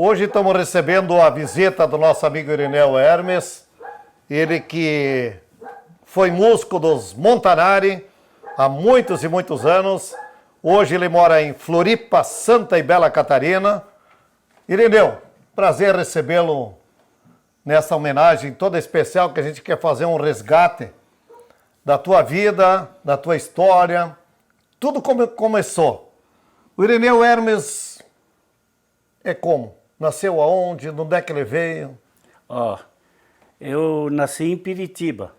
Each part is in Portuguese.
Hoje estamos recebendo a visita do nosso amigo Irineu Hermes, ele que foi músico dos Montanari há muitos e muitos anos. Hoje ele mora em Floripa, Santa e Bela Catarina. Irineu, prazer recebê-lo nessa homenagem toda especial que a gente quer fazer um resgate da tua vida, da tua história, tudo como começou. O Irineu Hermes é como? Nasceu aonde? De onde é que ele veio? Eu nasci em Piritiba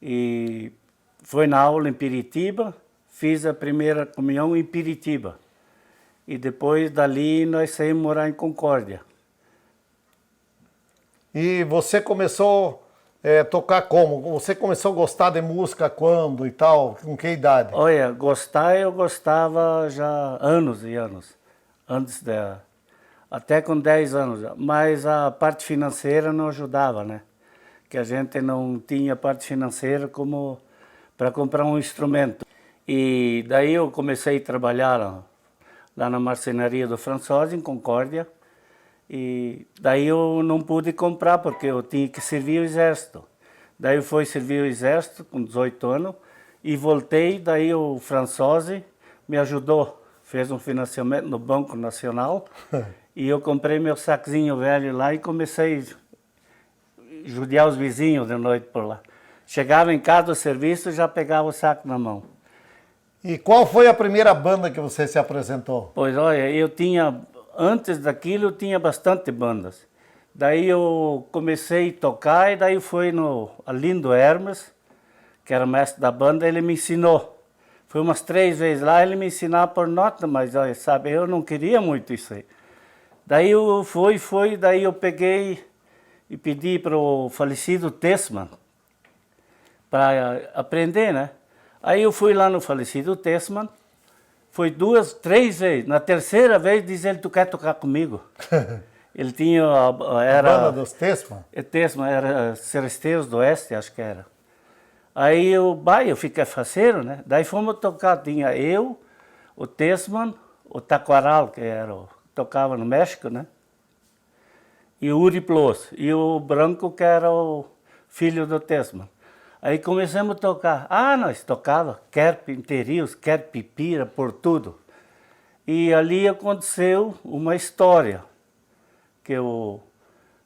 e fui na aula em Piritiba, fiz a primeira comunhão em Piritiba e depois dali nós saímos morar em Concórdia. E você começou a tocar como? Você começou a gostar de música quando e tal? Com que idade? Olha, gostar eu gostava já há anos e anos, até com 10 anos já, mas a parte financeira não ajudava, né? Que a gente não tinha parte financeira como para comprar um instrumento. E daí eu comecei a trabalhar lá na marcenaria do François, em Concórdia, e daí eu não pude comprar porque eu tinha que servir o exército. Daí eu fui servir o exército com 18 anos e voltei, daí o François me ajudou, fez um financiamento no Banco Nacional e eu comprei meu saquinho velho lá e comecei a judiar os vizinhos de noite por lá. Chegava em casa do serviço e já pegava o saco na mão. E qual foi a primeira banda que você se apresentou? Pois olha, antes daquilo eu tinha bastante bandas. Daí eu comecei a tocar e daí fui no Arlindo Hermes, que era mestre da banda, ele me ensinou. Fui umas 3 vezes lá, ele me ensinava por nota, mas olha, sabe, eu não queria muito isso aí. Daí eu daí eu peguei e pedi para o falecido Tessman para aprender, né? Aí eu fui lá no falecido Tessman, foi 2, 3 vezes. Na terceira vez diz ele, tu quer tocar comigo? Ele tinha, A banda dos Tessman? Tessman, era Seresteiros do Oeste, acho que era. Aí eu fiquei faceiro, né? Daí fomos tocar, tinha eu, o Tessman, o Taquaral, que tocava no México, né? E o Uri Plos, e o Branco, que era o filho do Tessman. Aí começamos a tocar. Nós tocava, quer pinterios, quer pipira, por tudo. E ali aconteceu uma história, que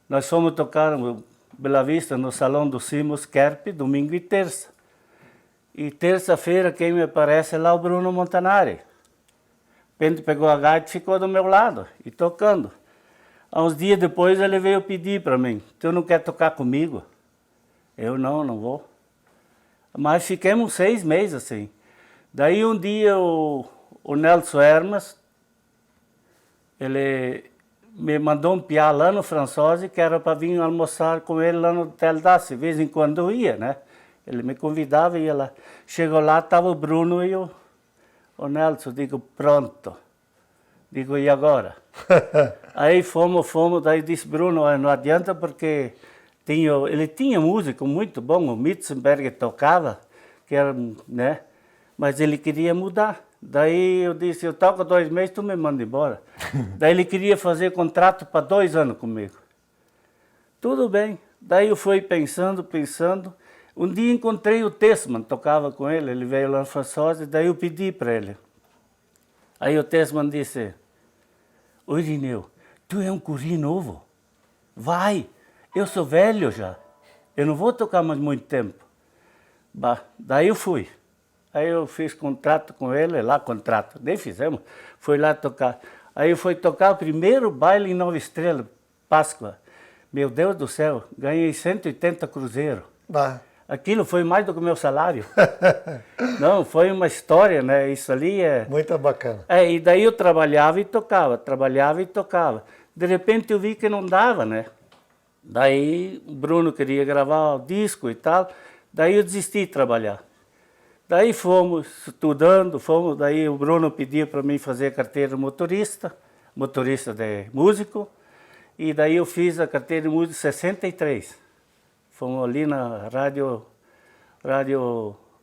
nós fomos tocar no Bela Vista, no Salão do Simos Kerp, domingo e terça. E terça-feira, quem me aparece é lá o Bruno Montanari. Ele pegou a gaita e ficou do meu lado, e tocando. Há uns dias depois ele veio pedir para mim, tu não quer tocar comigo? Eu não vou. Mas fiquemos 6 meses assim. Daí um dia o Nelson Hermes, ele me mandou um piá lá no François, que era para vir almoçar com ele lá no Hotel Dace. De vez em quando eu ia, né? Ele me convidava e ia lá. Chegou lá, estava o Bruno e o Nelson. Digo, pronto. Digo, e agora? Aí fomos, daí disse, Bruno, não adianta porque ele tinha músico muito bom, o Mitzenberger tocava, que era, né? Mas ele queria mudar. Daí eu disse, eu toco 2 meses, tu me manda embora. Daí ele queria fazer contrato para 2 anos comigo. Tudo bem. Daí eu fui pensando. Um dia encontrei o Tessman, tocava com ele veio lá no François, daí eu pedi para ele. Aí o Tessman disse, ô Irineu, tu é um guri novo? Vai, eu sou velho já, eu não vou tocar mais muito tempo. Daí eu fui. Aí eu fiz contrato com ele, nem fizemos, fui lá tocar. Aí eu fui tocar o primeiro baile em Nova Estrela, Páscoa. Meu Deus do céu, ganhei 180 cruzeiros. Aquilo foi mais do que o meu salário. Não, foi uma história, né? Isso ali é... Muito bacana. E daí eu trabalhava e tocava. De repente eu vi que não dava, né? Daí o Bruno queria gravar o disco e tal, daí eu desisti de trabalhar. Daí fomos estudando, daí o Bruno pediu para mim fazer a carteira de motorista de músico, e daí eu fiz a carteira de músico 63. Fomos ali na rádio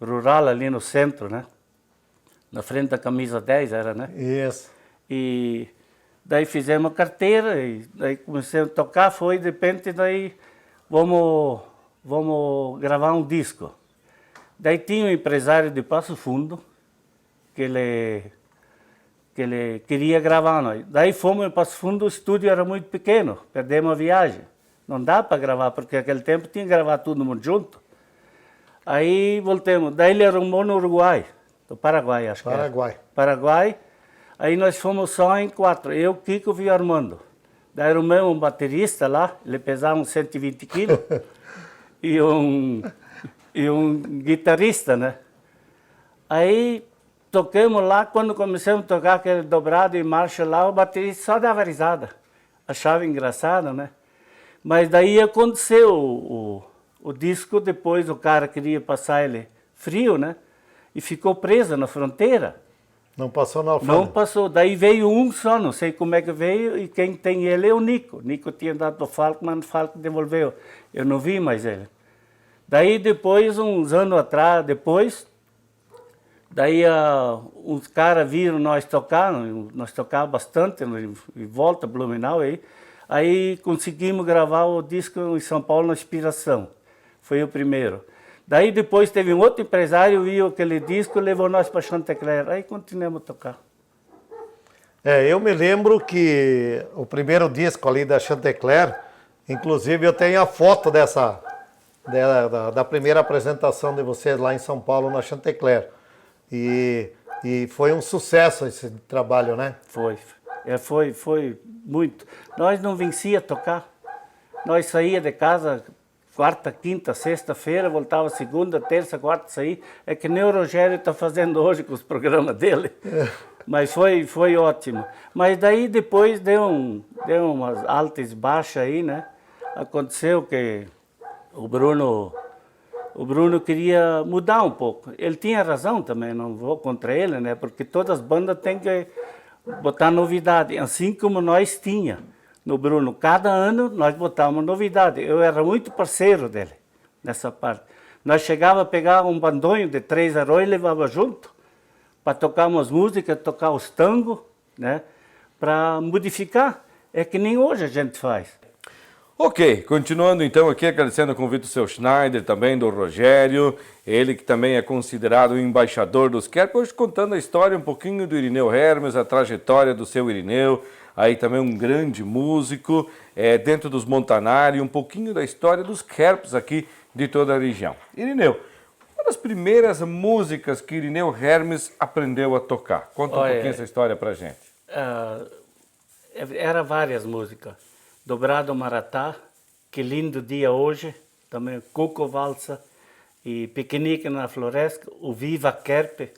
rural, ali no centro, né? Na frente da camisa 10 era, né? Isso. E Daí fizemos a carteira e daí comecei a tocar, foi de repente daí vamos gravar um disco. Daí tinha um empresário de Passo Fundo que ele queria gravar nós. Daí fomos em Passo Fundo, o estúdio era muito pequeno, perdemos a viagem. Não dá para gravar, porque naquele tempo tinha que gravar todo mundo junto. Aí voltamos, daí ele arrumou no Uruguai, do Paraguai acho que era. Paraguai. Aí nós fomos só em 4, eu, Kiko e o Armando. Daí arrumamos um baterista lá, ele pesava uns 120 quilos, e um guitarrista, né? Aí tocamos lá, quando começamos a tocar aquele dobrado em marcha lá, o baterista só dava risada. Achava engraçado, né? Mas daí aconteceu o disco, depois o cara queria passar ele frio, né? E ficou preso na fronteira. Não passou na alfândega? Não passou. Daí veio um só, não sei como é que veio, e quem tem ele é o Nico. Nico tinha dado o Falco, mas o Falco devolveu. Eu não vi mais ele. Daí depois, uns anos atrás, daí uns caras viram nós tocávamos bastante em volta, Blumenau aí conseguimos gravar o disco em São Paulo na Inspiração, foi o primeiro. Daí depois teve um outro empresário, viu aquele disco, levou nós para Chantecler, aí continuamos a tocar. Eu me lembro que o primeiro disco ali da Chantecler, inclusive eu tenho a foto da primeira apresentação de vocês lá em São Paulo na Chantecler. E foi um sucesso esse trabalho, né? Foi muito. Nós não vencia tocar. Nós saía de casa quarta, quinta, sexta-feira, voltava segunda, terça, quarta, saía. É que nem o Rogério está fazendo hoje com os programas dele. Mas foi ótimo. Mas daí depois deu umas altas e baixas aí, né? Aconteceu que o Bruno queria mudar um pouco. Ele tinha razão também, não vou contra ele, né? Porque todas as bandas têm que botar novidade, assim como nós tinha no Bruno. Cada ano nós botávamos novidade. Eu era muito parceiro dele nessa parte. Nós chegava a pegar um bandonho de 3 aróis e levava junto para tocar umas músicas, tocar os tangos, né? Para modificar. É que nem hoje a gente faz. Ok, continuando então aqui, agradecendo o convite do seu Schneider, também do Rogério, ele que também é considerado o embaixador dos Kerp, hoje contando a história um pouquinho do Irineu Hermes, a trajetória do seu Irineu, aí também um grande músico, dentro dos Montanari, um pouquinho da história dos Kerps aqui de toda a região. Irineu, uma das primeiras músicas que Irineu Hermes aprendeu a tocar, conta um pouquinho essa história pra gente. Era várias músicas. Dobrado Maratá, Que Lindo Dia Hoje, também Coco Valsa e Piquenique na Floresta, o Viva Kerp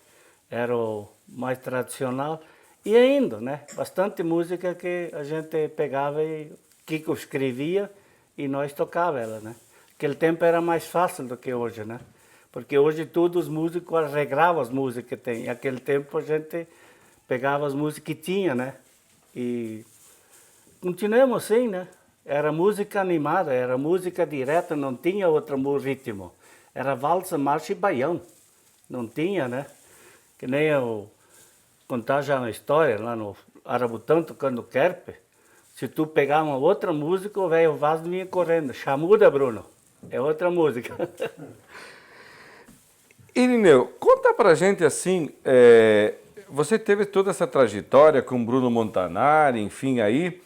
era o mais tradicional. E ainda, né? Bastante música que a gente pegava e Kiko escrevia e nós tocava ela, né? Aquele tempo era mais fácil do que hoje, né? Porque hoje todos os músicos arregravam as músicas que tem. E naquele tempo a gente pegava as músicas que tinha, né? E continuamos assim, né? Era música animada, era música direta, não tinha outro ritmo. Era valsa, marcha e baião. Não tinha, né? Que nem eu contar já uma história lá no Arabutão tocando Kerp. Se tu pegar uma outra música, o velho Vaz vinha correndo. Chamuda, Bruno. É outra música. Irineu, conta pra gente assim, você teve toda essa trajetória com Bruno Montanari, enfim, aí,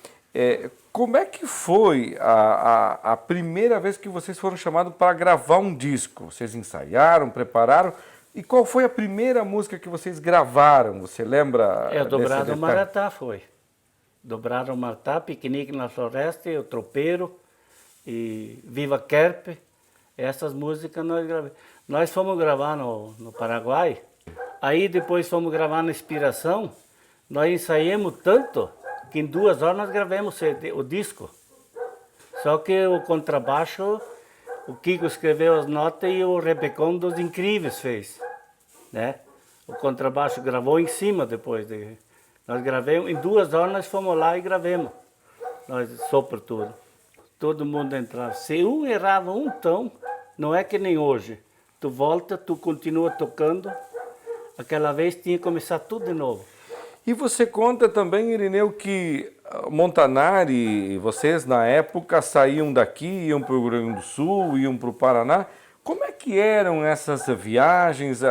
como é que foi a primeira vez que vocês foram chamados para gravar um disco? Vocês ensaiaram, prepararam, e qual foi a primeira música que vocês gravaram? Você lembra? Dobrado Maratá foi. Dobrado Maratá, Piquenique na Floresta, O Tropeiro e Viva Kerp. Essas músicas nós gravamos. Nós fomos gravar no Paraguai, aí depois fomos gravar na Inspiração. Nós ensaiamos tanto que em 2 horas nós gravamos o disco. Só que o contrabaixo, o Kiko escreveu as notas e o Rebecão dos Incríveis fez, né? O contrabaixo gravou em cima depois. Nós gravamos, em 2 horas nós fomos lá e gravamos. Nós sopro tudo. Todo mundo entrava. Se um errava um tom, não é que nem hoje. Tu volta, tu continua tocando. Aquela vez tinha que começar tudo de novo. E você conta também, Irineu, que Montanari, vocês na época saíam daqui, iam para o Rio Grande do Sul, iam para o Paraná. Como é que eram essas viagens?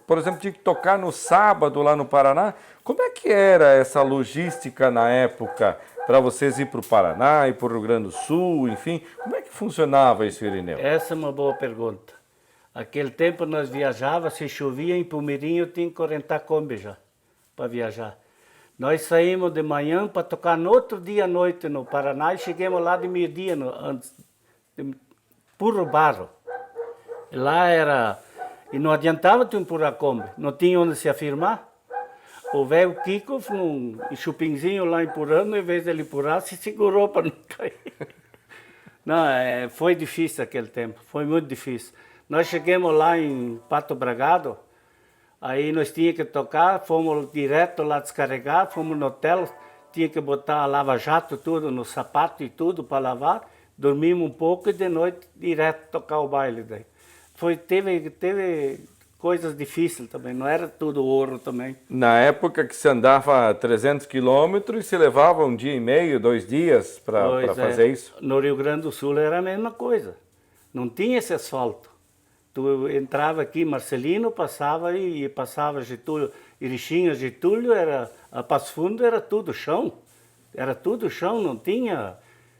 Por exemplo, tinha que tocar no sábado lá no Paraná. Como é que era essa logística na época para vocês ir para o Paraná e para o Rio Grande do Sul, enfim? Como é que funcionava isso, Irineu? Essa é uma boa pergunta. Aquele tempo nós viajávamos, se chovia em Pumirim, eu tinha que orientar Kombi já, para viajar. Nós saímos de manhã para tocar no outro dia à noite no Paraná e chegamos lá de meio-dia, antes de puro barro. E lá era... E não adiantava tu empurrar Kombi, não tinha onde se afirmar. O velho Kiko, num chupinzinho lá empurrando, em vez de ele empurrar, se segurou para não cair. Não, foi difícil aquele tempo, foi muito difícil. Nós chegamos lá em Pato Bragado, aí nós tínhamos que tocar, fomos direto lá descarregar, fomos no hotel, tinha que botar a lava-jato tudo no sapato e tudo para lavar, dormimos um pouco e de noite direto tocar o baile daí. Teve coisas difíceis também, não era tudo ouro também. Na época que se andava 300 quilômetros, se levava um dia e meio, 2 dias para fazer isso? No Rio Grande do Sul era a mesma coisa, não tinha esse asfalto. Tu entrava aqui, Marcelino, passava e passava Getúlio, Irixinha, Getúlio, a Passo Fundo era tudo chão. Era tudo chão, não tinha.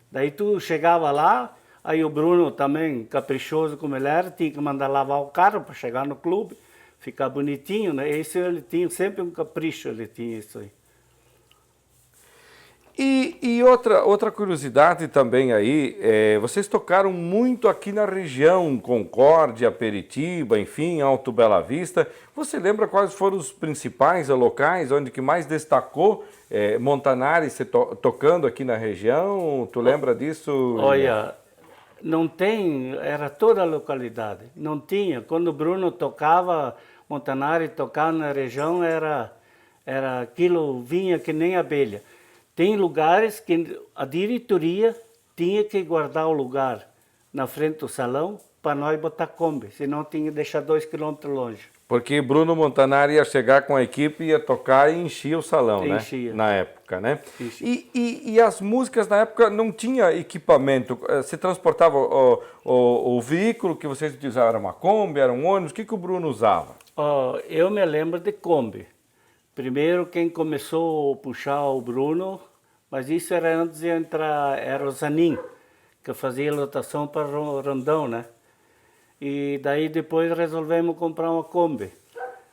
Daí tu chegava lá, aí o Bruno também, caprichoso como ele era, tinha que mandar lavar o carro para chegar no clube, ficar bonitinho, né? Isso ele tinha sempre um capricho, ele tinha isso aí. E outra curiosidade também aí, vocês tocaram muito aqui na região, Concórdia, Peritiba, enfim, Alto Bela Vista. Você lembra quais foram os principais locais, onde que mais destacou Montanari tocando aqui na região? Tu lembra disso? Olha, não tem, era toda a localidade, não tinha. Quando o Bruno tocava, Montanari tocava na região, era aquilo, vinha que nem abelha. Tem lugares que a diretoria tinha que guardar o lugar na frente do salão para nós botar Kombi, senão tinha que deixar 2 quilômetros longe. Porque Bruno Montanari ia chegar com a equipe, ia tocar e enchia o salão, Enchia. né? Na época, né? Enchia. E as músicas na época não tinha equipamento. Você transportava o veículo que vocês utilizavam, era uma Kombi, era um ônibus, o que o Bruno usava? Eu me lembro de Kombi. Primeiro quem começou a puxar o Bruno, mas isso era antes de entrar, era o Zanin, que fazia lotação para Rondão, né? E daí depois resolvemos comprar uma Kombi.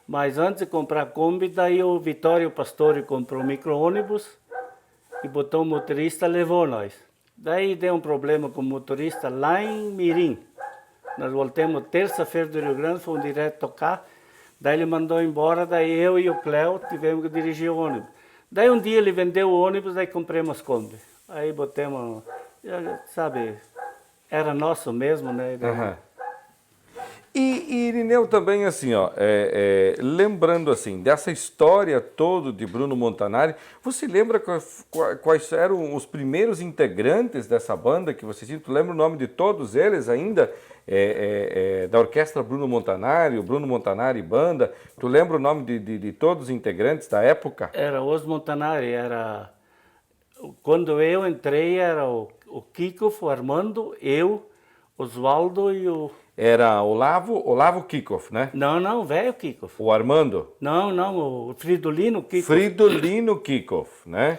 Mas antes de comprar a Kombi, daí o Vitório Pastore comprou um micro-ônibus e botou um motorista, levou nós. Daí deu um problema com o motorista lá em Mirim. Nós voltamos terça-feira do Rio Grande, fomos direto tocar. Daí ele mandou embora, daí eu e o Cléo tivemos que dirigir o ônibus. Daí um dia ele vendeu o ônibus, daí compramos Kombi. Aí botamos, sabe, era nosso mesmo, né? Uhum. E Irineu também assim, ó, lembrando assim, dessa história toda de Bruno Montanari, você lembra quais eram os primeiros integrantes dessa banda que você tinha? Tu lembra o nome de todos eles ainda? Da orquestra Bruno Montanari, o Bruno Montanari Banda, tu lembra o nome de todos os integrantes da época? Era os Montanari, quando eu entrei era o Kiko, o Armando, eu, Oswaldo e o... Era Olavo Kikoff, né? Não, velho Kiko. O Armando? Não, o Fridolino Kiko. Fridolino Kikoff, né?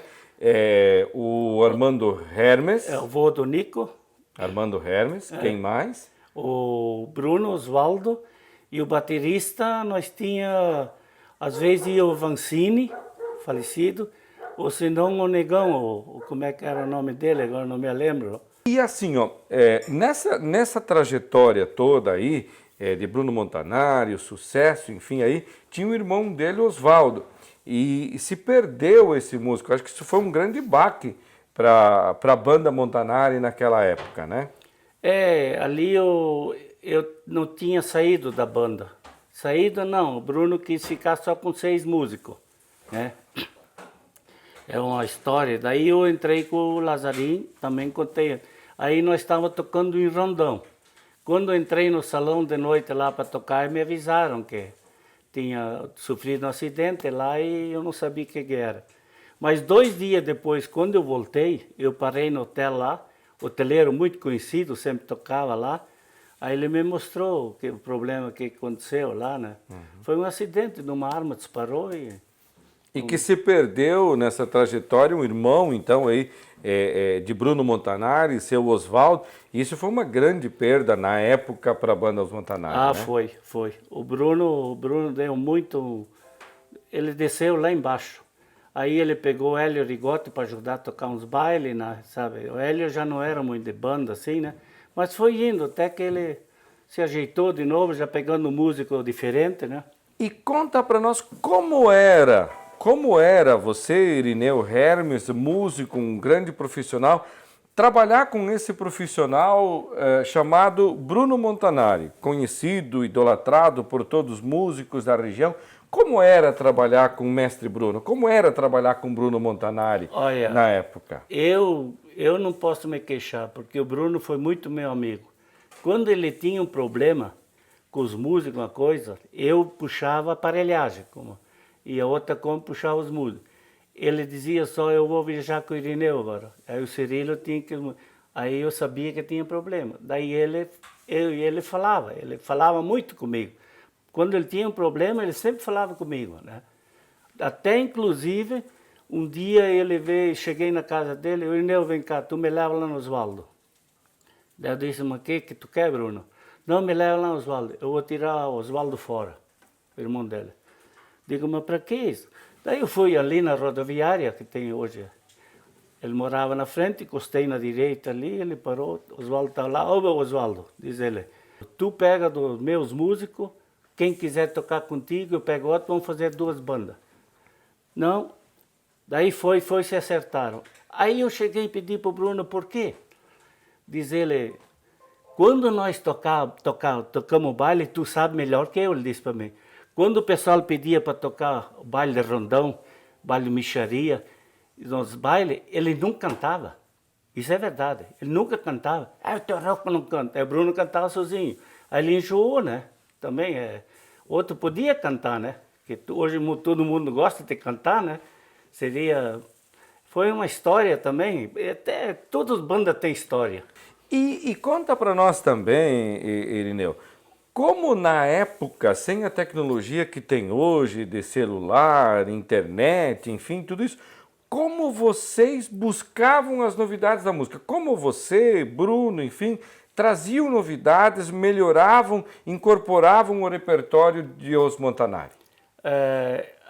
O Armando Hermes. É o vô do Nico. Armando Hermes, quem mais? O Bruno Oswaldo e o baterista nós tinha, às vezes ia o Vancini, falecido, ou senão o Negão, como é que era o nome dele, agora não me lembro. E assim, ó, nessa trajetória toda aí, de Bruno Montanari, o sucesso, enfim, aí, tinha o irmão dele, Oswaldo, e se perdeu esse músico. Acho que isso foi um grande baque para a banda Montanari naquela época, né? Ali eu não tinha saído da banda. Saído não, o Bruno quis ficar só com 6 músicos, né? É uma história. Daí eu entrei com o Lazarim, também contei. Aí nós estávamos tocando em Rondão. Quando eu entrei no salão de noite lá para tocar, me avisaram que tinha sofrido um acidente lá e eu não sabia o que era. Mas 2 dias depois, quando eu voltei, eu parei no hotel lá, hoteleiro muito conhecido, sempre tocava lá. Aí ele me mostrou o problema que aconteceu lá, né? Foi um acidente, de uma arma disparou e... E que se perdeu nessa trajetória um irmão, então, aí, de Bruno Montanari, seu Oswaldo. Isso foi uma grande perda na época para a banda Os Montanari, Ah, né? foi. O Bruno deu muito... Ele desceu lá embaixo. Aí ele pegou o Hélio Rigotti para ajudar a tocar uns bailes, né, sabe? O Hélio já não era muito de banda, assim, né? Mas foi indo, até que ele se ajeitou de novo, já pegando um músico diferente, né? E conta para nós como era você, Irineu Hermes, músico, um grande profissional, trabalhar com esse profissional chamado Bruno Montanari, conhecido, idolatrado por todos os músicos da região. Como era trabalhar com o mestre Bruno? Como era trabalhar com Bruno Montanari na época? Eu não posso me queixar, porque o Bruno foi muito meu amigo. Quando ele tinha um problema com os músicos, uma coisa, eu puxava a aparelhagem, e a outra como puxava os músicos. Ele dizia só, eu vou viajar com o Irineu agora. Aí o Cirilo tinha que... Aí eu sabia que tinha problema. Daí ele falava muito comigo. Quando ele tinha um problema, ele sempre falava comigo, né? Até, inclusive, um dia ele veio, cheguei na casa dele, o Irineu, vem cá, tu me leva lá no Oswaldo. Daí eu disse, mas o que tu quer, Bruno? Não, me leva lá no Oswaldo, eu vou tirar o Oswaldo fora, o irmão dele. Digo, mas para que isso? Daí eu fui ali na rodoviária que tem hoje. Ele morava na frente, encostei na direita ali, ele parou, o Oswaldo estava lá. Ô, Oswaldo, diz ele, tu pega dos meus músicos, quem quiser tocar contigo, eu pego outro, vamos fazer 2 bandas. Não, daí se acertaram. Aí eu cheguei e pedi para o Bruno, por quê? Diz ele, quando nós tocamos baile, tu sabe melhor que eu, ele disse para mim. Quando o pessoal pedia para tocar o baile de rondão, baile de micharia, nos bailes, ele nunca cantava. Isso é verdade, ele nunca cantava. O teu rock não canta. Aí o Bruno cantava sozinho. Aí ele enjoou, né? Também outro podia cantar, né? Que hoje todo mundo gosta de cantar, né? Foi uma história também. Até todas as bandas têm história. E conta para nós também, Irineu, como na época, sem a tecnologia que tem hoje de celular, internet, enfim, tudo isso, como vocês buscavam as novidades da música? Como você, Bruno, enfim, traziam novidades, melhoravam, incorporavam o repertório de Os Montanari?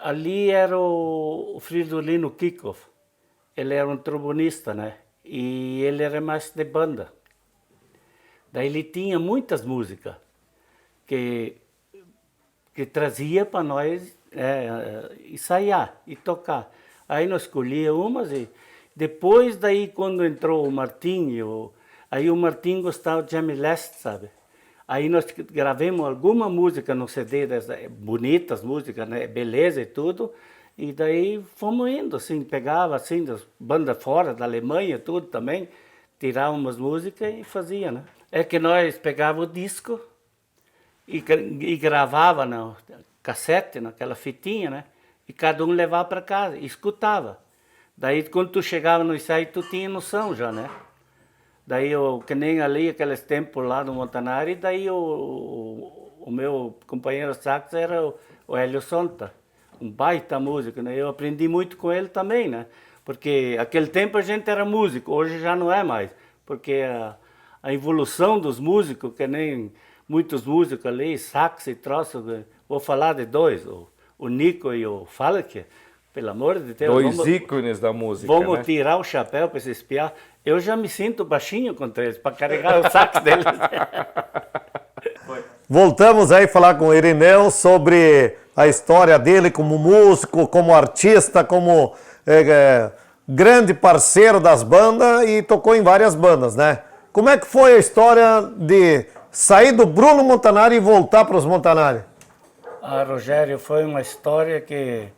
Ali era o Fridolino Kikoff. Ele era um trombonista, né? E ele era mais de banda. Daí ele tinha muitas músicas que trazia para nós ensaiar e tocar. Aí nós escolhíamos umas e depois daí quando entrou o Martinho, aí o Martinho gostava de Jamie Last, sabe? Aí nós gravamos alguma música no CD, bonitas músicas, né? Beleza e tudo. E daí fomos indo, assim, pegava assim, das bandas fora, da Alemanha, tudo também, tirava umas músicas e fazia, né? É que nós pegávamos o disco e gravava no cassete, naquela fitinha, né? E cada um levava para casa e escutava. Daí quando tu chegava no ensaio, tu tinha noção já, né? Daí, que nem ali, aqueles tempos lá no Montanari, daí o meu companheiro sax era o Hélio Sonta, um baita músico, né? Eu aprendi muito com ele também, né? Porque aquele tempo a gente era músico, hoje já não é mais. Porque a evolução dos músicos, que nem muitos músicos ali, sax e troço, vou falar de 2, o Nico e o Falk, pelo amor de Deus. 2 ícones da música, vamos né? tirar o chapéu para se espiar. Eu já me sinto baixinho contra eles, para carregar o sax deles. Voltamos aí a falar com o Irineu sobre a história dele como músico, como artista, como grande parceiro das bandas e tocou em várias bandas, né? Como é que foi a história de sair do Bruno Montanari e voltar para os Montanari? Rogério, foi uma história que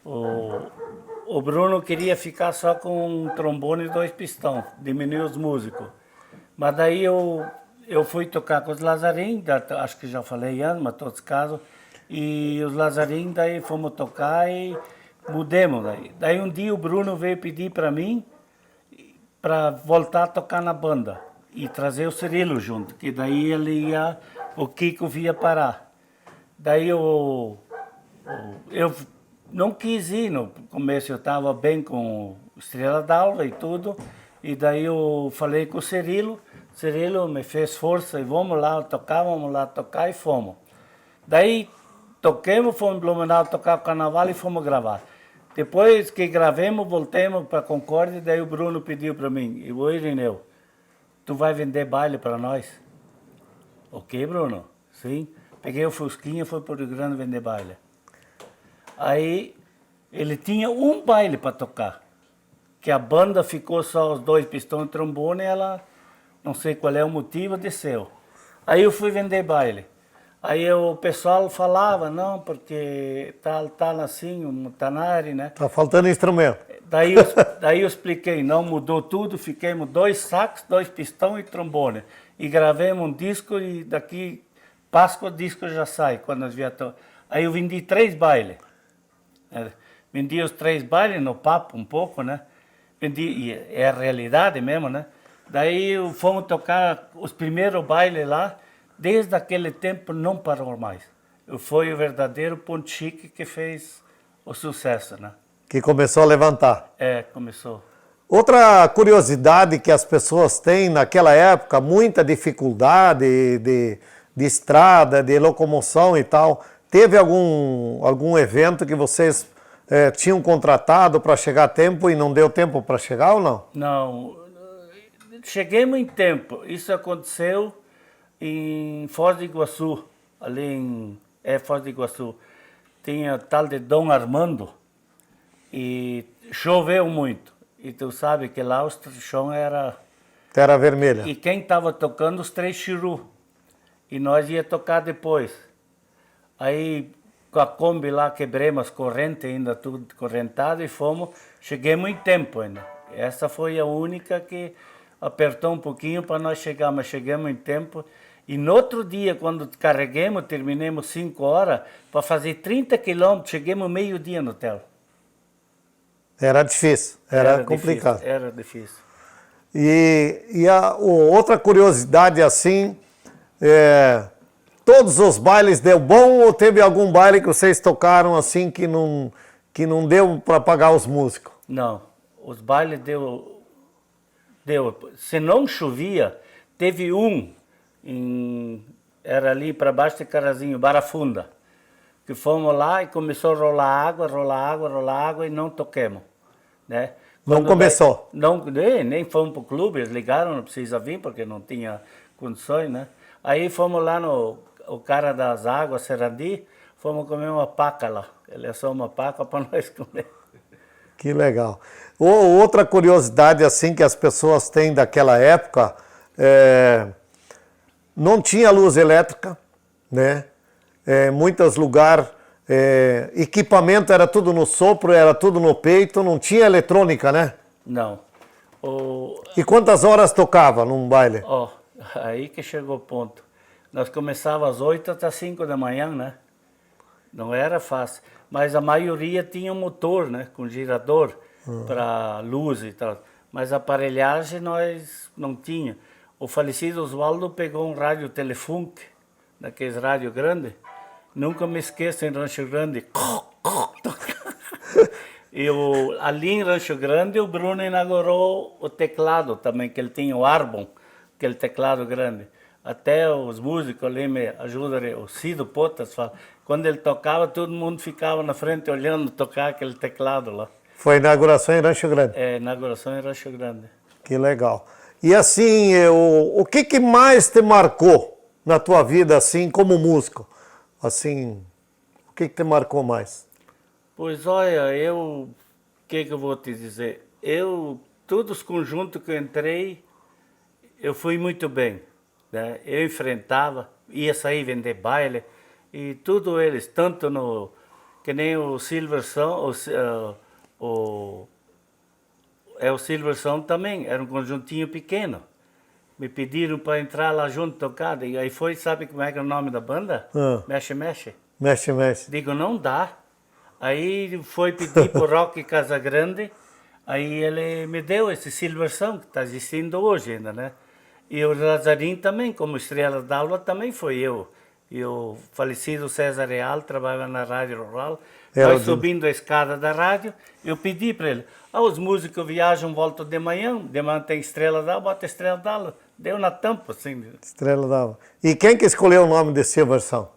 o Bruno queria ficar só com um trombone e 2 pistão, diminuir os músicos. Mas daí eu fui tocar com os Lazarim, acho que já falei antes, mas em todos os casos, E os Lazarinhos, daí fomos tocar e mudemos. Daí um dia o Bruno veio pedir para mim para voltar a tocar na banda e trazer o Cirilo junto, que daí o Kiko via parar. Daí eu não quis ir no começo, eu estava bem com Estrela d'Alva e tudo, e daí eu falei com o Cirilo me fez força e vamos lá tocar e fomos. Daí toquemos, fomos em Blumenau tocar o carnaval e fomos gravar. Depois que gravemos, voltemos para Concórdia, daí o Bruno pediu para mim, ô Irineu, tu vai vender baile para nós? Ok, Bruno? Sim. Peguei o Fusquinha e fui para o Rio Grande vender baile. Aí ele tinha um baile para tocar, que a banda ficou só os 2 pistões e trombone, ela, não sei qual é o motivo, desceu. Aí eu fui vender baile. Aí o pessoal falava, não, porque tá assim, o Montanari, né? Tá faltando instrumento. Daí eu expliquei, não mudou tudo, fiquemos 2 sax, 2 pistão e trombone. E gravemos um disco e daqui, Páscoa, o disco já sai, quando nós viemos. Aí eu vendi 3 bailes. Vendi os 3 bailes no papo um pouco, né? Vendi, e é a realidade mesmo, né? Daí fomos tocar os primeiros bailes lá, desde aquele tempo não parou mais. Foi o verdadeiro ponto chique que fez o sucesso, né? Que começou a levantar. Começou. Outra curiosidade que as pessoas têm naquela época, muita dificuldade de estrada, de locomoção e tal. Teve algum evento que vocês tinham contratado para chegar a tempo e não deu tempo para chegar ou não? Não, cheguemos em tempo. Isso aconteceu em Foz do Iguaçu, Foz do Iguaçu. Tinha tal de Dom Armando e choveu muito. E tu sabe que lá o chão era... Terra vermelha. E quem estava tocando os 3 chiru. E nós ia tocar depois. Aí com a Kombi lá quebramos as correntes, ainda tudo correntado e chegamos em tempo ainda. Essa foi a única que apertou um pouquinho para nós chegar, mas chegamos em tempo. E no outro dia, quando carreguemos, terminamos 5 horas, para fazer 30 quilômetros, chegamos meio-dia no hotel. Era difícil, era complicado. Difícil, era difícil. E outra curiosidade assim, todos os bailes deu bom ou teve algum baile que vocês tocaram assim que não deu para pagar os músicos? Não, os bailes deu. Se não chovia, teve era ali para baixo de Carazinho, Barafunda, que fomos lá e começou a rolar água e não toquemos, né? Não começou? Nem fomos para o clube, eles ligaram, não precisa vir porque não tinha condições, né? Aí fomos lá o cara das águas, Serandi, fomos comer uma paca lá, ele assou uma paca para nós comer. Que legal. Outra curiosidade assim que as pessoas têm daquela época, não tinha luz elétrica, né? Muitos lugares, equipamento era tudo no sopro, era tudo no peito, não tinha eletrônica, né? Não. E quantas horas tocava num baile? Aí que chegou o ponto. Nós começávamos às 8 até 5 da manhã, né? Não era fácil. Mas a maioria tinha motor, né? Com girador para luz e tal. Mas a aparelhagem nós não tinha. O falecido Oswaldo pegou um rádio Telefunk, daqueles rádio grande. Nunca me esqueço em Rancho Grande. E ali em Rancho Grande o Bruno inaugurou o teclado também, que ele tinha o Arbon, aquele teclado grande. Até os músicos ali me ajudam, o Cido Potas fala, quando ele tocava todo mundo ficava na frente olhando tocar aquele teclado lá. Foi a inauguração em Rancho Grande? Inauguração em Rancho Grande. Que legal. E assim, o que mais te marcou na tua vida assim como músico? Assim, o que te marcou mais? Pois olha, o que eu vou te dizer? Todos os conjuntos que eu entrei, eu fui muito bem, né? Eu enfrentava, ia sair vender baile, e tudo eles, tanto que nem o Silver Sound, o Silver Sound também, era um conjuntinho pequeno. Me pediram para entrar lá junto tocar, e aí sabe como é que é o nome da banda? Mexe Mexe. Mexe, mexe. Digo, não dá. Aí foi pedir pro Roque Casagrande, aí ele me deu esse Silversão, que está existindo hoje ainda, né? E o Lazarim também, como estrela d'alva, também foi eu. E o falecido César Real trabalhava na Rádio Rural. Nós subindo a escada da rádio, eu pedi para ele, os músicos viajam, voltam de manhã tem estrela d'alva, bota estrela d'alva. Deu na tampa, assim. Estrela d'alva. E quem que escolheu o nome de Silversão?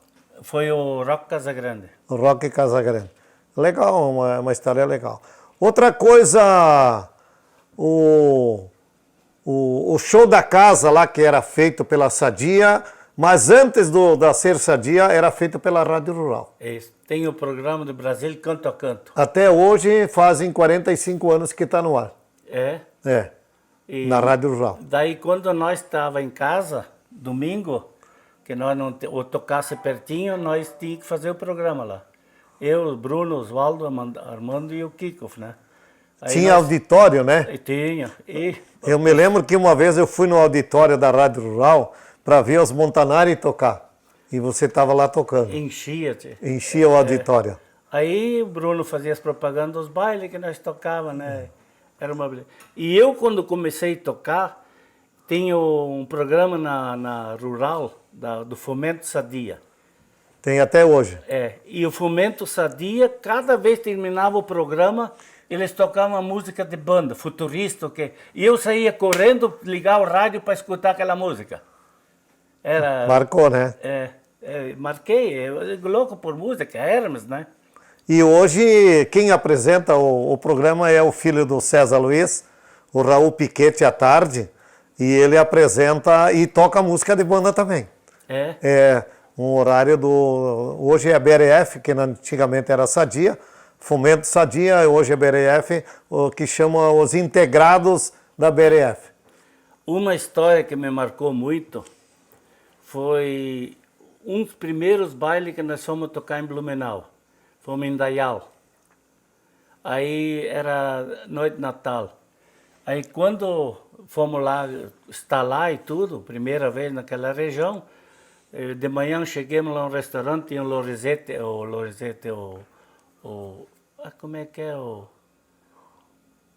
Foi o Roque Casagrande. O Roque Casagrande. Legal, uma história legal. Outra coisa, o show da casa lá que era feito pela Sadia, mas antes da Ser Sadia era feito pela Rádio Rural. Isso. Tem o programa do Brasil Canto a Canto. Até hoje fazem 45 anos que está no ar. É. É, na Rádio Rural. Daí quando nós estava em casa, domingo, que nós não ou tocasse pertinho, nós tínhamos que fazer o programa lá. Eu, o Bruno, Oswaldo, Armando e o Kiko, né? Aí tinha auditório, né? Tinha. Eu me lembro que uma vez eu fui no auditório da Rádio Rural para ver os Montanari tocar. E você estava lá tocando. Enchia o auditório. Aí o Bruno fazia as propagandas dos bailes que nós tocava, né? Era uma beleza. E eu, quando comecei a tocar, tinha um programa na Rural, do Fomento Sadia. Tem até hoje. E o Fomento Sadia, cada vez que terminava o programa, eles tocavam uma música de banda, futurista, e eu saía correndo, ligar o rádio para escutar aquela música. Marcou, né? Marquei, eu louco por música, Hermes, né? E hoje quem apresenta o programa é o filho do César Luiz, o Raul Piquete à tarde, e ele apresenta e toca música de banda também. É um horário hoje é BRF, que antigamente era Sadia, Fomento Sadia, hoje é BRF, o que chama os integrados da BRF. Uma história que me marcou muito foi um dos primeiros bailes que nós fomos tocar em Blumenau. Fomos em Dayal. Aí era noite de Natal. Aí quando fomos lá instalar e tudo, primeira vez naquela região, de manhã chegamos lá no restaurante, tinha um como é que é o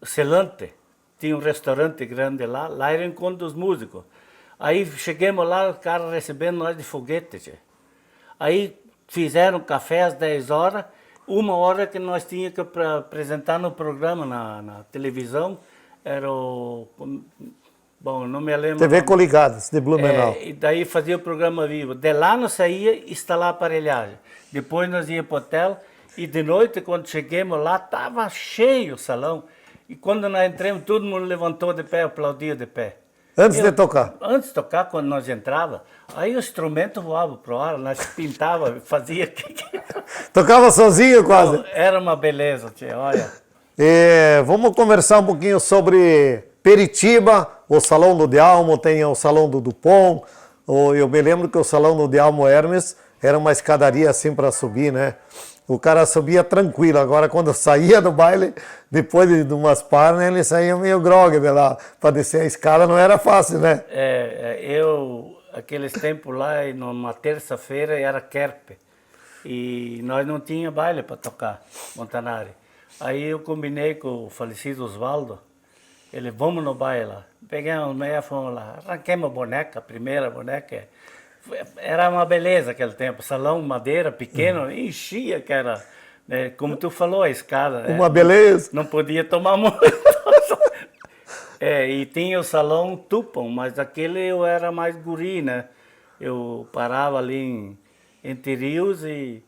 Celante. Tinha um restaurante grande lá era o encontro dos músicos. Aí chegamos lá, o cara recebendo nós de foguete. Tchê. Aí fizeram café às 10 horas, 1 hora que nós tínhamos que apresentar no programa, na televisão, era o... Bom, não me lembro. TV Coligadas, de Blumenau. E daí fazia o programa vivo. De lá nós saía instalar a aparelhagem. Depois nós íamos para o hotel e de noite, quando chegamos lá, estava cheio o salão. E quando nós entramos, todo mundo levantou de pé, aplaudia de pé. Antes de tocar? Antes de tocar, quando nós entrava, aí o instrumento voava para o ar, nós pintava, fazia... Tocava sozinho quase? Era uma beleza, tia, olha. Vamos conversar um pouquinho sobre Peritiba, o Salão do Dialmo, tem o Salão do Dupont. Eu me lembro que o Salão do Dialmo Hermes era uma escadaria assim para subir, né? O cara subia tranquilo. Agora, quando saía do baile, depois de umas páginas, ele saía meio grogue de lá. Para descer a escada não era fácil, né? Aqueles tempos lá, numa terça-feira, era Kerpe. E nós não tínhamos baile para tocar, Montanari. Aí eu combinei com o falecido Oswaldo. Ele, vamos no baile lá. Pegamos meia, fomos lá. Arranquemos a boneca, a primeira boneca. Era uma beleza aquele tempo, salão madeira pequeno, enchia que era, né, como tu falou, a escada. Uma beleza. Não podia tomar muito. E tinha o salão Tupão, mas aquele eu era mais guri, né? Eu parava ali em Rios e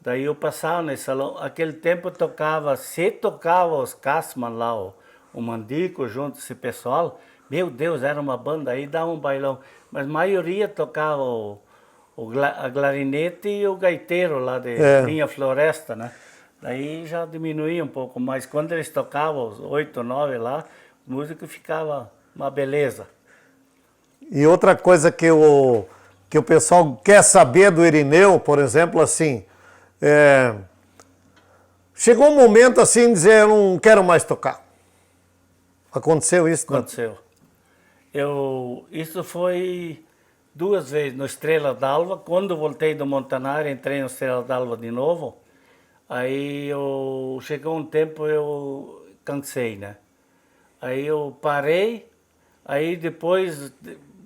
daí eu passava nesse salão. Aquele tempo eu tocava, se tocava os Kassman lá, o Mandico junto esse pessoal, meu Deus, era uma banda, aí dava um bailão. Mas a maioria tocava a clarinete e o gaiteiro lá de Linha Floresta, né? Daí já diminuía um pouco, mas quando eles tocavam os 8, 9 lá, a música ficava uma beleza. E outra coisa que o pessoal quer saber do Irineu, por exemplo, assim, chegou um momento assim de dizer, eu não quero mais tocar. Aconteceu isso? Aconteceu. Isso foi 2 vezes no Estrela d'Alva. Quando voltei do Montanari, entrei no Estrela d'Alva de novo. Aí chegou um tempo eu cansei, né? Aí eu parei, aí depois,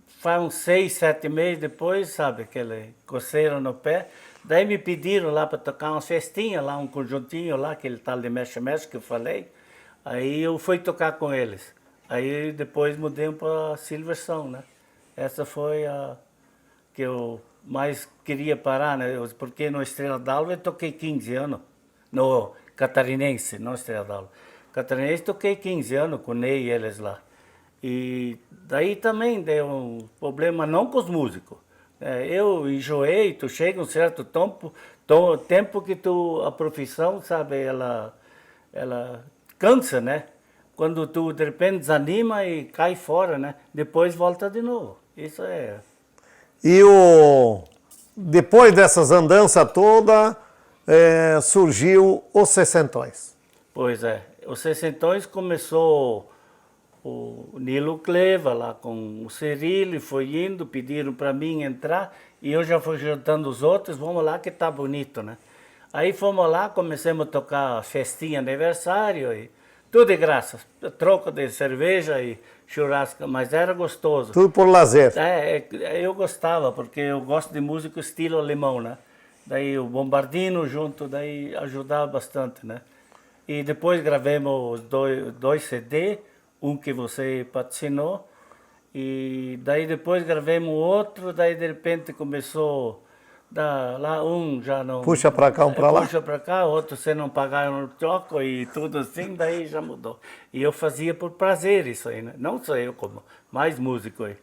faz uns 6, 7 meses depois, sabe, aquele coceira no pé. Daí me pediram lá para tocar uma festinha lá, um conjuntinho lá, aquele tal de mexe-mexe que eu falei. Aí eu fui tocar com eles. Aí depois mudei para Silverson, né? Essa foi a que eu mais queria parar, né? Porque no Estrela d'Alva eu toquei 15 anos. No Catarinense, não Estrela d'Alva. Catarinense toquei 15 anos com o Ney e eles lá. E daí também deu um problema, não com os músicos. Eu enjoei, tu chega um certo tempo que a profissão, sabe, ela cansa, né? Quando tu de repente desanima e cai fora, né? Depois volta de novo. Isso é. E depois dessas andanças todas, surgiu os Sessentões. Pois é. Os Sessentões começou o Nilo Cleva lá com o Cirilo, foi indo, pediram para mim entrar e eu já fui juntando os outros, vamos lá que tá bonito, né? Aí fomos lá, começamos a tocar festinha, aniversário e tudo de graça, troca de cerveja e churrasco, mas era gostoso. Tudo por lazer. Eu gostava, porque eu gosto de música estilo alemão, né? Daí o Bombardino junto, daí ajudava bastante, né? E depois gravamos dois CD, um que você patrocinou, e daí depois gravamos outro, daí de repente começou, lá um já não... Puxa para cá, um para lá. Puxa para cá, outro você não pagaram no troco e tudo assim, daí já mudou. E eu fazia por prazer isso aí, né? Não só eu, como mais músico aí.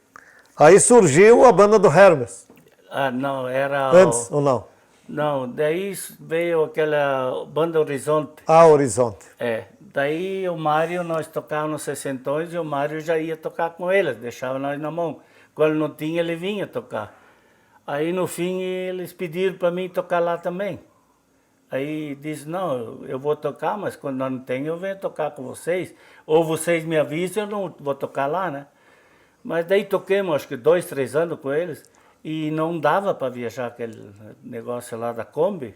Aí surgiu a banda do Hermes. Ah, não, era... Antes ou não? Não, daí veio aquela banda Horizonte. Ah, Horizonte. Daí o Mário, nós tocávamos nos Sessentões e o Mário já ia tocar com eles, deixava nós na mão. Quando não tinha, ele vinha tocar. Aí no fim eles pediram para mim tocar lá também. Aí disse, não, eu vou tocar, mas quando não tem eu venho tocar com vocês. Ou vocês me avisam, eu não vou tocar lá, né? Mas daí toquemos acho que 2, 3 anos com eles. E não dava para viajar aquele negócio lá da Kombi,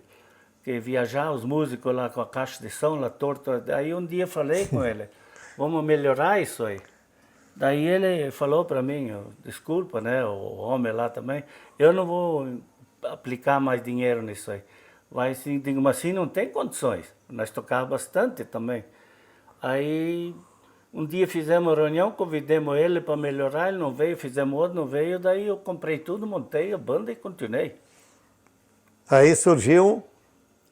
que viajar os músicos lá com a caixa de som lá torto. Aí um dia falei com ele, vamos melhorar isso aí. Daí ele falou para mim, desculpa, né, o homem lá também, eu não vou aplicar mais dinheiro nisso aí. Mas assim não tem condições. Nós tocávamos bastante também. Aí um dia fizemos uma reunião, convidemos ele para melhorar, ele não veio, fizemos outro, não veio, daí eu comprei tudo, montei a banda e continuei. Aí surgiu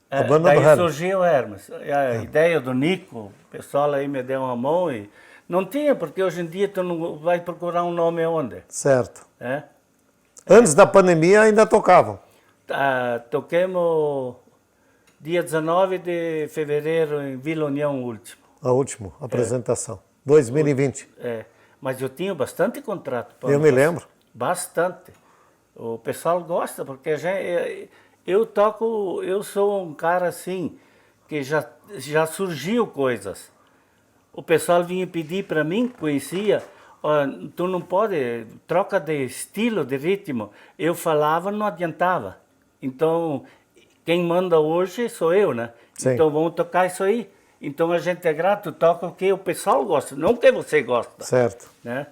a banda do Hermes. Daí surgiu o Hermes. A ideia do Nico, o pessoal aí me deu uma mão e... Não tinha, porque hoje em dia tu não vai procurar um nome onde? Certo. Antes da pandemia ainda tocavam? Toquemos dia 19 de fevereiro em Vila União, último. A última apresentação, 2020. Mas eu tinha bastante contrato. Eu me lembro. Bastante. O pessoal gosta, porque eu sou um cara assim, que já surgiu coisas. O pessoal vinha pedir para mim, conhecia, tu não pode, troca de estilo, de ritmo. Eu falava, não adiantava. Então, quem manda hoje sou eu, né? Sim. Então vamos tocar isso aí. Então a gente é grato, toca o que o pessoal gosta, não o que você gosta. Certo. Né?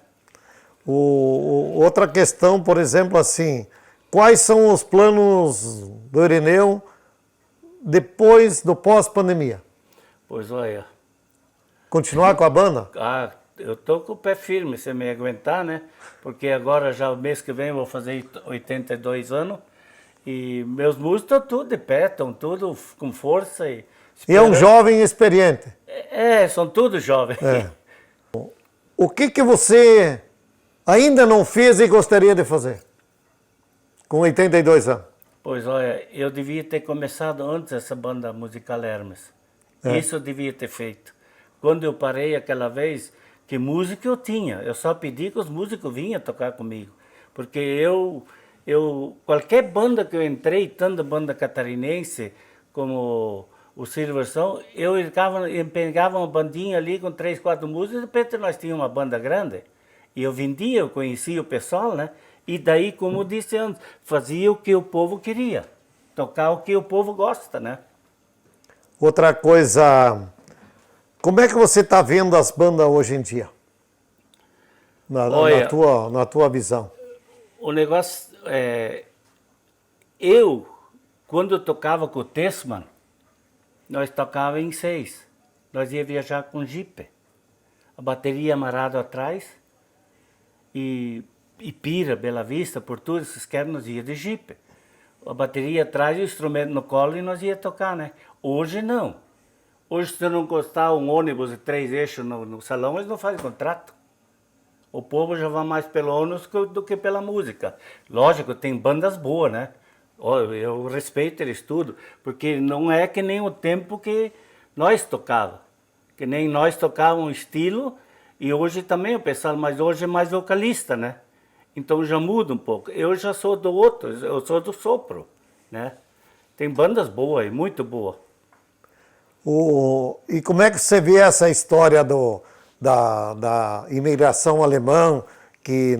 Outra questão, por exemplo, assim, quais são os planos do Irineu depois do pós-pandemia? Pois olha... Continuar com a banda? Eu tô com o pé firme, se me aguentar, né? Porque agora já o mês que vem eu vou fazer 82 anos e meus músicos estão tudo de pé, estão tudo com força. E é um jovem experiente. São todos jovens. O que você ainda não fez e gostaria de fazer? Com 82 anos. Pois olha, eu devia ter começado antes essa banda musical Hermes. Isso eu devia ter feito. Quando eu parei aquela vez, que música eu tinha, eu só pedi que os músicos vinham tocar comigo. Porque qualquer banda que eu entrei, tanto banda catarinense como o Silverson, eu pegava uma bandinha ali com 3, 4 músicos, e de repente nós tínhamos uma banda grande. E eu vendia, eu conhecia o pessoal, né? E daí, como eu disse antes, fazia o que o povo queria. Tocar o que o povo gosta, né? Outra coisa, como é que você está vendo as bandas hoje em dia? Olha, Na tua visão. o negócio eu, quando eu tocava com o Tessman, nós tocava em 6. Nós ia viajar com Jeep. A bateria amarrada atrás e Pira, Bela Vista, por tudo, esses querem, nós ia de Jeep. A bateria atrás, o instrumento no colo e nós ia tocar, né? Hoje não. Hoje, se não encostar um ônibus de 3 eixos no salão, eles não fazem contrato. O povo já vai mais pelo ônibus do que pela música. Lógico, tem bandas boas, né? Eu respeito eles tudo, porque não é que nem o tempo que nós tocava. Que nem nós tocávamos um estilo, e hoje também o pessoal, mas hoje é mais vocalista, né? Então já muda um pouco. Eu já sou do outro, eu sou do sopro, né? Tem bandas boas, muito boas. E como é que você vê essa história da imigração alemã, que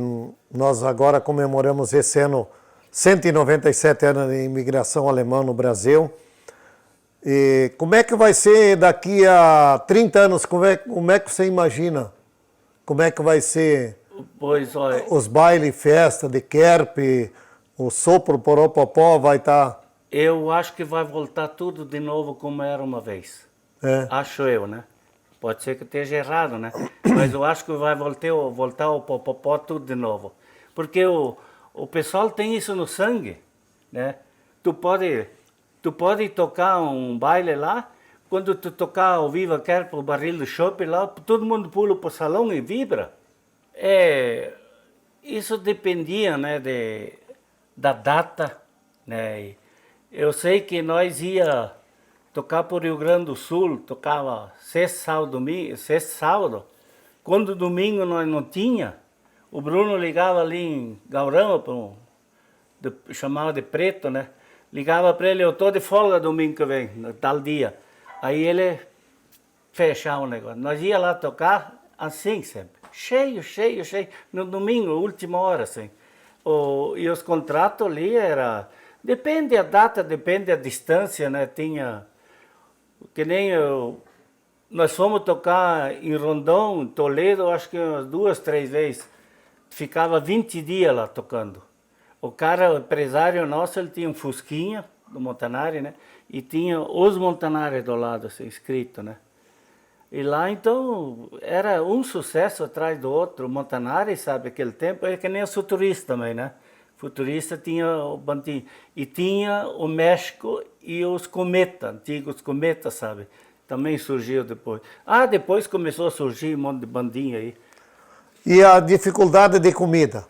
nós agora comemoramos esse ano 197 anos de imigração alemã no Brasil? E como é que vai ser daqui a 30 anos? Como é que você imagina? Como é que vai ser Pois, olha, os bailes, festa de Kerp, o sopro poropopó vai estar... eu acho que vai voltar tudo de novo como era uma vez. É. Acho eu, né? Pode ser que esteja errado, né? Mas eu acho que vai voltar o popopó tudo de novo. Porque o pessoal tem isso no sangue, né? Tu pode tocar um baile lá, quando tu tocar ao vivo quer pro barril do shopping lá, todo mundo pula pro salão e vibra. Isso dependia, né, da data, né? Eu sei que nós ia tocar por Rio Grande do Sul, tocava sexta, sábado, domingo, sexta, sábado. Quando domingo nós não tinha, o Bruno ligava ali em Gaurama, chamava de Preto, né? Ligava para ele, eu tô de folga domingo que vem, tal dia. Aí ele fechava o negócio. Nós ia lá tocar assim sempre. Cheio. No domingo, última hora, assim. E os contratos ali era... Depende a data, depende a distância, né? Tinha... Que nem nós fomos tocar em Rondon, em Toledo, acho que umas 2, 3 vezes. Ficava 20 dias lá tocando. O cara, o empresário nosso, ele tinha um Fusquinha do Montanari, né? E tinha os Montanari do lado, assim, escrito, né? E lá, então, era um sucesso atrás do outro. O Montanari, sabe, aquele tempo, é que nem o Futurista também, né? Futurista tinha o Bantinho. E tinha o México e os Cometa, antigos Cometa, sabe? Também surgiu depois. Depois começou a surgir um monte de bandinha aí. E a dificuldade de comida?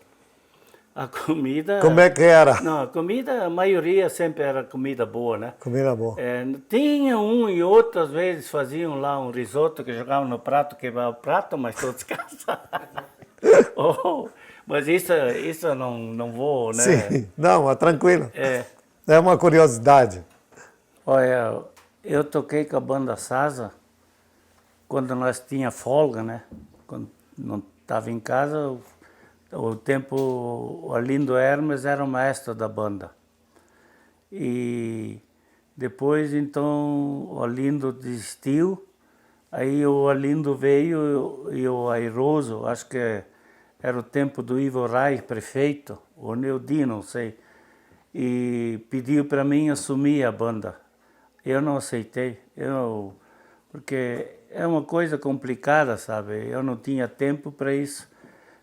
A comida... Como é que era? Não, a comida, a maioria sempre era comida boa, né? Comida boa. Tinha um e outro, às vezes, faziam lá um risoto que jogavam no prato, quebravam o prato, mas todos cansados. Mas isso eu não vou, né? Sim, não, mas tranquilo. É uma curiosidade. Olha, eu toquei com a banda Sasa quando nós tinha folga, né? Quando não estava em casa, o Arlindo Hermes era o maestro da banda. E depois, então, o Arlindo desistiu, aí o Arlindo veio e o Airoso, acho que era o tempo do Ivo Rai, prefeito, ou Neudi, não sei, e pediu para mim assumir a banda. Eu não aceitei, porque é uma coisa complicada, sabe? Eu não tinha tempo para isso.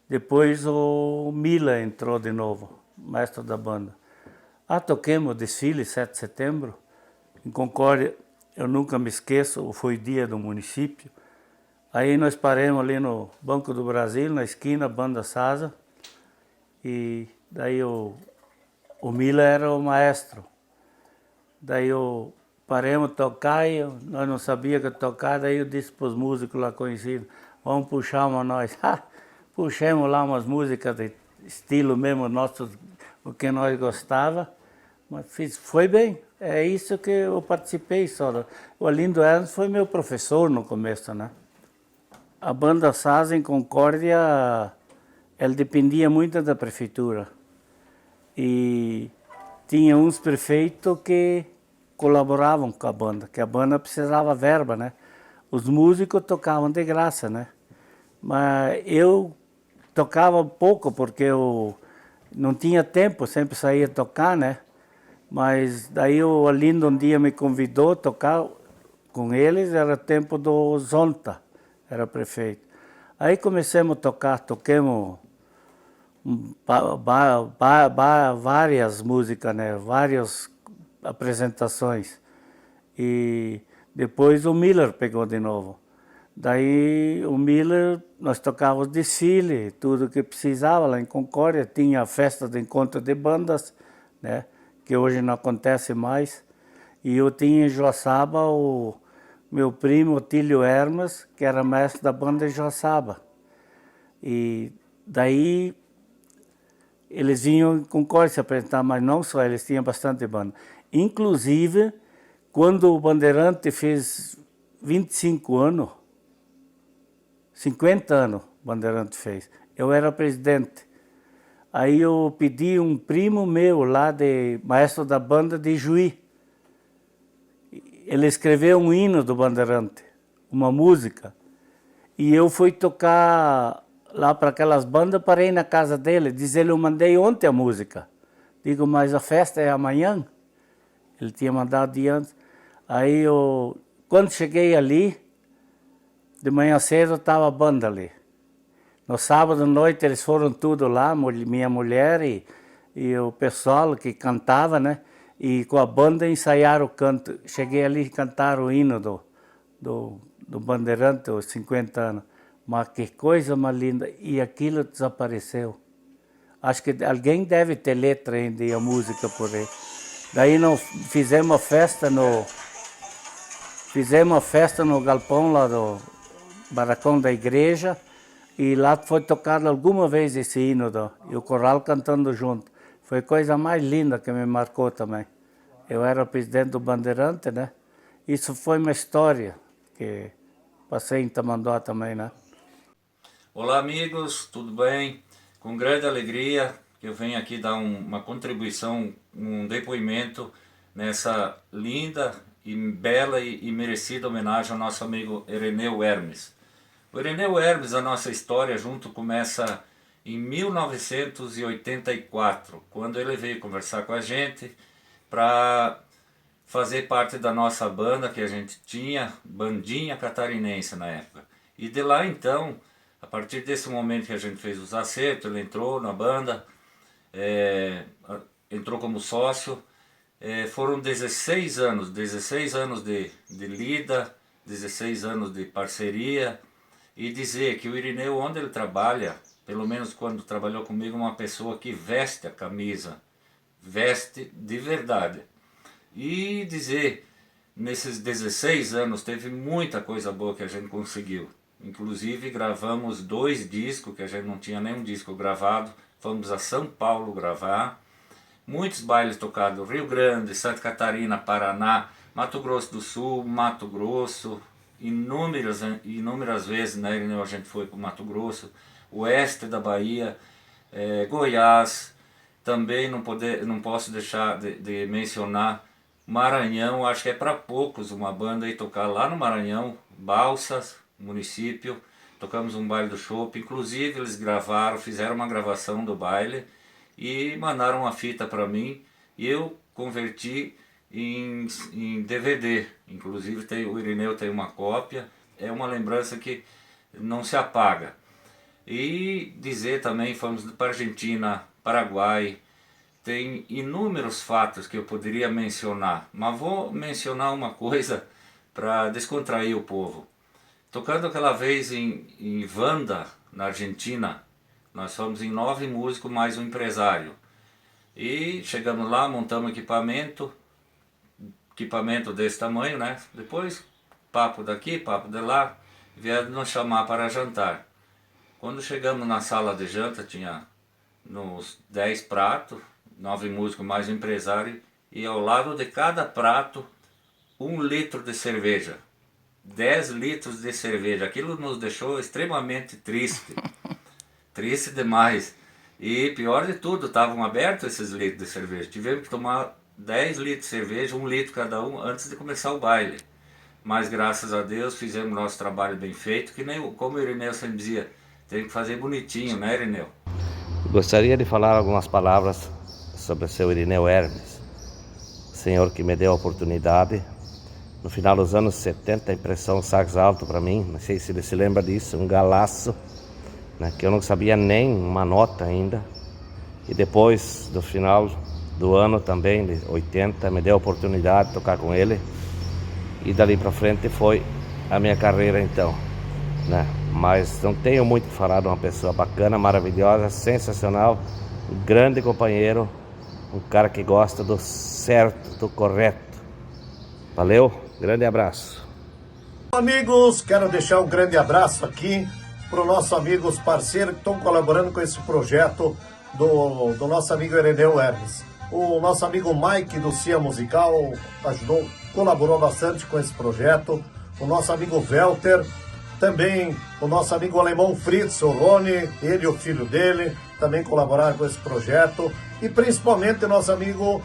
Depois o Mila entrou de novo, mestre da banda. Toquemos o desfile 7 de setembro, em Concórdia, eu nunca me esqueço, foi dia do município. Aí nós paramos ali no Banco do Brasil, na esquina, banda Sasa, e daí o Mila era o maestro. Daí paramos de tocar e nós não sabíamos que tocar, daí eu disse para os músicos lá conhecidos, vamos puxar uma nós. Puxamos lá umas músicas de estilo mesmo nosso, o que nós gostava, mas foi bem. É isso que eu participei só. O Arlindo Hermes foi meu professor no começo, né? A banda Sasa em Concórdia, ela dependia muito da prefeitura. E tinha uns prefeitos que colaboravam com a banda, que a banda precisava verba, né? Os músicos tocavam de graça, né? Mas eu tocava pouco porque eu não tinha tempo, sempre saía tocar, né? Mas daí o Arlindo um dia me convidou a tocar com eles, era tempo do Zonta, era prefeito. Aí começamos a tocar, toquemos várias músicas, né? Várias apresentações. E depois o Miller pegou de novo. Daí o Miller, nós tocávamos desfile, tudo que precisava lá em Concórdia. Tinha a festa de encontro de bandas, né? Que hoje não acontece mais. E eu tinha em Joaçaba o meu primo Otílio Hermes, que era mestre da banda de Joaçaba. E daí eles vinham em Concórdia se apresentar, mas não só, eles tinham bastante banda. Inclusive, quando o Bandeirante fez 25 anos, 50 anos o Bandeirante fez, eu era presidente. Aí eu pedi um primo meu lá, maestro da banda de Juí. Ele escreveu um hino do Bandeirante, uma música. E eu fui tocar lá para aquelas bandas, parei na casa dele. Diz ele, eu mandei ontem a música. Digo, mas a festa é amanhã? Ele tinha mandado de antes. Aí eu, quando cheguei ali, de manhã cedo estava a banda ali. No sábado à noite eles foram tudo lá, minha mulher e o pessoal que cantava, né? E com a banda ensaiaram o canto. Cheguei ali e cantaram o hino do Bandeirante, os 50 anos. Mas que coisa mais linda. E aquilo desapareceu. Acho que alguém deve ter letra ainda e a música por aí. Daí nós fizemos uma festa no galpão lá do barracão da igreja. E lá foi tocado alguma vez esse hino e o coral cantando junto. Foi a coisa mais linda que me marcou também. Eu era presidente do Bandeirante, né? Isso foi uma história que passei em Tamanduá também, né? Olá amigos, tudo bem? Com grande alegria que eu venho aqui dar uma contribuição, um depoimento nessa linda e bela e merecida homenagem ao nosso amigo Ireneu Hermes. O Ireneu Hermes, a nossa história junto começa em 1984, quando ele veio conversar com a gente para fazer parte da nossa banda que a gente tinha, Bandinha Catarinense na época. E de lá então, a partir desse momento que a gente fez os acertos, ele entrou na banda, entrou como sócio, foram 16 anos de lida, 16 anos de parceria, e dizer que o Ireneu, onde ele trabalha, pelo menos quando trabalhou comigo, uma pessoa que veste a camisa, veste de verdade. E dizer, nesses 16 anos teve muita coisa boa que a gente conseguiu. Inclusive gravamos 2 discos, que a gente não tinha nenhum disco gravado, fomos a São Paulo gravar. Muitos bailes tocados, Rio Grande, Santa Catarina, Paraná, Mato Grosso do Sul, Mato Grosso, inúmeras vezes, né, a gente foi para o Mato Grosso, oeste da Bahia, Goiás, também não posso deixar de mencionar Maranhão. Acho que é para poucos uma banda aí tocar lá no Maranhão, Balsas, município, tocamos um baile do Chopp, inclusive eles fizeram uma gravação do baile e mandaram uma fita para mim e eu converti em DVD, inclusive o Ireneu tem uma cópia, é uma lembrança que não se apaga. E dizer também, fomos para Argentina, Paraguai, tem inúmeros fatos que eu poderia mencionar, mas vou mencionar uma coisa para descontrair o povo. Tocando aquela vez em Wanda, na Argentina, nós fomos em 9 músicos mais um empresário. E chegamos lá, montamos equipamento desse tamanho, né? Depois, papo daqui, papo de lá, vieram nos chamar para jantar. Quando chegamos na sala de janta, tinha uns 10 pratos, 9 músicos mais um empresário, e ao lado de cada prato, 1 litro de cerveja. 10 litros de cerveja. Aquilo nos deixou extremamente triste. Triste demais. E pior de tudo, estavam abertos esses litros de cerveja. Tivemos que tomar 10 litros de cerveja, 1 litro cada um, antes de começar o baile. Mas graças a Deus fizemos nosso trabalho bem feito, que nem como o Irineu sempre dizia, tem que fazer bonitinho, né, Irineu? Gostaria de falar algumas palavras sobre o seu Irineu Hermes, o senhor que me deu a oportunidade. No final dos anos 70, a impressão sax alto para mim, não sei se ele se lembra disso, um galaço, né, que eu não sabia nem uma nota ainda. E depois, do final do ano também, de 80, me deu a oportunidade de tocar com ele. E dali para frente foi a minha carreira então, né? Mas não tenho muito o que falar de uma pessoa bacana, maravilhosa, sensacional, um grande companheiro, um cara que gosta do certo, do correto. Valeu, grande abraço. Amigos, quero deixar um grande abraço aqui para os nossos amigos parceiros que estão colaborando com esse projeto do nosso amigo Irineu Hermes. O nosso amigo Mike do CIA Musical ajudou, colaborou bastante com esse projeto. O nosso amigo Welter, também o nosso amigo alemão Fritz, o Rony, ele e o filho dele, também colaboraram com esse projeto. E principalmente o nosso amigo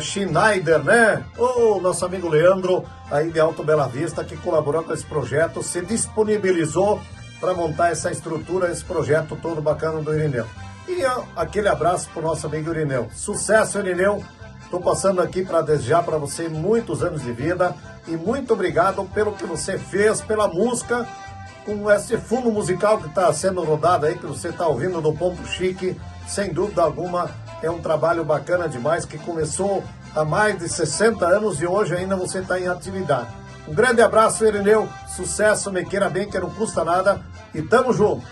Schneider, né? O nosso amigo Leandro, aí de Alto Bela Vista, que colaborou com esse projeto, se disponibilizou para montar essa estrutura, esse projeto todo bacana do Irineu. E aquele abraço para o nosso amigo Irineu. Sucesso, Irineu! Estou passando aqui para desejar para você muitos anos de vida e muito obrigado pelo que você fez, pela música, com esse fundo musical que está sendo rodado aí, que você está ouvindo do Ponto Chique. Sem dúvida alguma, é um trabalho bacana demais, que começou há mais de 60 anos e hoje ainda você está em atividade. Um grande abraço, Irineu, sucesso, me queira bem, que não custa nada, e tamo junto!